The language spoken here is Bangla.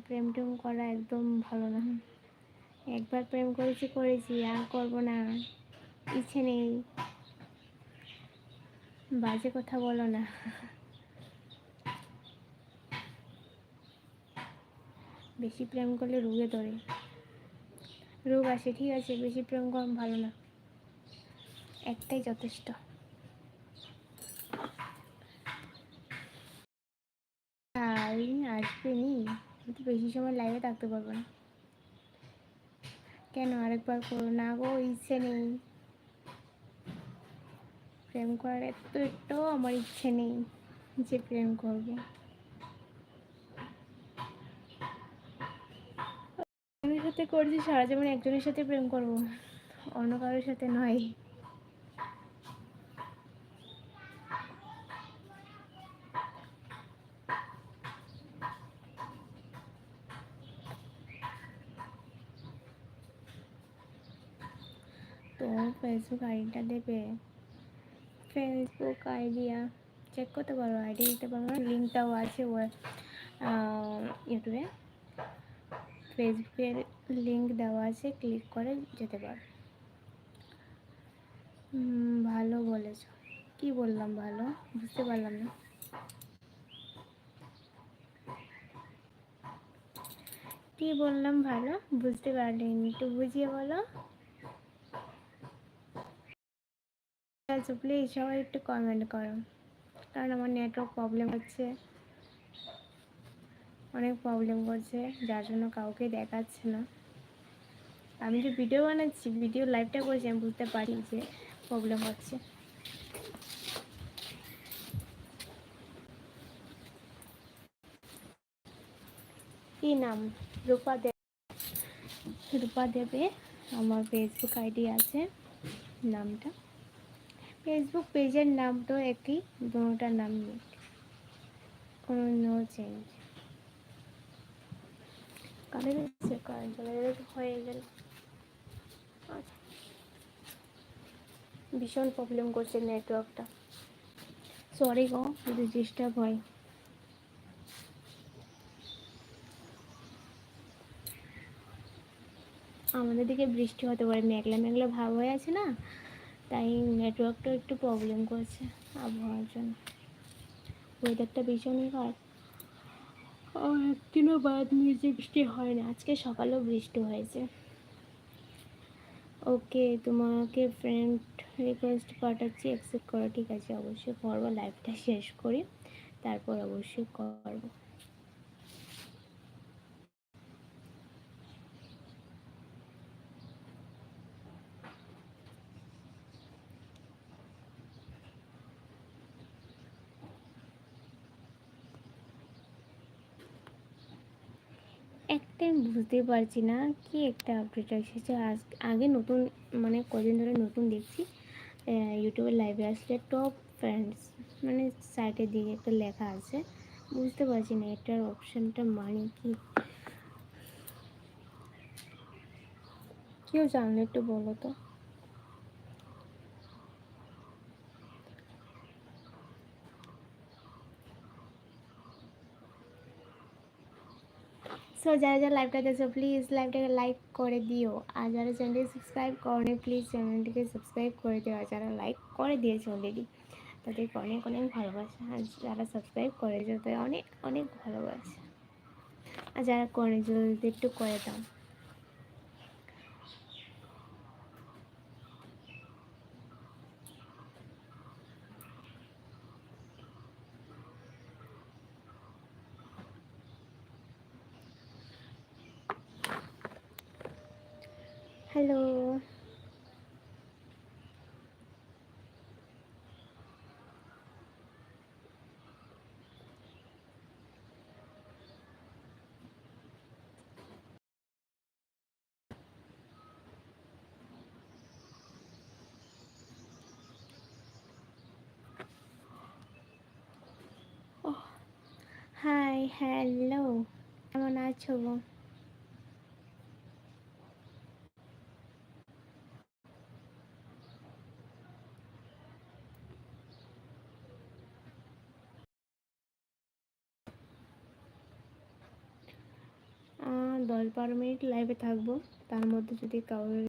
প্রেম টেম করা একদম ভালো না। একবার প্রেম করেছি আর করবো না, ইচ্ছে নেই। বাজে কথা বলো না। বেশি প্রেম করলে রোগে ধরে, রোগ আসে। ঠিক আছে, বেশি প্রেম করা ভালো না, একটাই যথেষ্ট। আর আসবে নি, কিন্তু বেশি সময় লাইভে থাকতে পারবো না। কেন আরেকবার করো না গো, ইচ্ছে নেই। প্রেম করার একটু আমার ইচ্ছে নেই যে প্রেম করবো। একজনের সাথে করছি, সারা জীবন একজনের সাথে প্রেম করবো, অন্য কারোর সাথে নয়। তো ফেসবুক আইডিটা দেবে, ফেসবুক আইডিয়া চেক করতে পারো, আইডি দিতে পারো, লিঙ্কটাও আছে ইউটিউবে। ফেসবুকের লিঙ্ক দেওয়া আছে, ক্লিক করে যেতে পারো। ভালো বলেছ। কি বললাম ভালো, বুঝতে পারলাম না। কি বললাম ভালো, বুঝতে পারলিনি, একটু বুঝিয়ে বলো। আচ্ছা প্লিজ সবাই একটু কমেন্ট করো, কারণ আমার নেটওয়ার্ক প্রবলেম হচ্ছে, অনেক প্রবলেম করছে, যার জন্য কাউকে দেখাচ্ছে না। আমি যে ভিডিও বানাচ্ছি, ভিডিও লাইভটা করছি, আমি বুঝতে পারি যে প্রবলেম হচ্ছে। কি নাম? রূপা দেব। রূপা দেবে আমার ফেসবুক আইডি আছে, নামটা। ফেসবুক পেজের নাম তো একই, দুটার নাম নেই, কোনো নো চেঞ্জ। কাদের হচ্ছে কারেন্ট চলে গেলে হয়ে গেল। ভীষণ প্রবলেম করছে নেটওয়ার্কটা, সরি গো যদি ডিস্টার্ব হয়। আমাদের দিকে বৃষ্টি হতে পারে, মেঘলা মেঘলা ভাব হয়ে আছে না, তাই নেটওয়ার্কটা একটু প্রবলেম করছে আবহাওয়ার জন্য। ওয়েদারটা ভীষণই খারাপ, একদিনও বাদ নিয়েছে বৃষ্টি হয় না, আজকে সকালেও বৃষ্টি হয়েছে। ওকে, তোমাকে ফ্রেন্ড রিকোয়েস্ট পাঠাচ্ছি, অ্যাকসেপ্ট করো। ঠিক আছে, অবশ্যই করবো, লাইভটা শেষ করি তারপর অবশ্যই করবো। একটাই বুঝতে পারছি না, কি একটা আপডেট এসেছে আগে নতুন, মানে কদিন ধরে নতুন দেখছি ইউটিউবে লাইভে আসলে টপ ফ্রেন্ডস, মানে সাইটের দিকে একটা লেখা আছে, বুঝতে পারছি না এটার অপশানটা মানে কি, কেউ জানলে একটু বলো তো। সো যারা যারা লাইভটা দেখছো প্লিজ লাইভটাকে লাইক করে দিও, আর যারা চ্যানেলটি সাবস্ক্রাইব করনি প্লিজ চ্যানেলটিকে সাবস্ক্রাইব করে দিও, আর যারা লাইক করে দিয়েছে অলরেডি তাদেরকে অনেক অনেক ভালোবাসা, আর যারা সাবস্ক্রাইব করেছে তাদের অনেক অনেক ভালোবাসা, আর যারা করে জলদি একটু করে দাও। হ্যালো, হাই হ্যালো, কেমন আছো? 10-12 মিনিট লাইভে থাকবো, তার মধ্যে যদি কারোর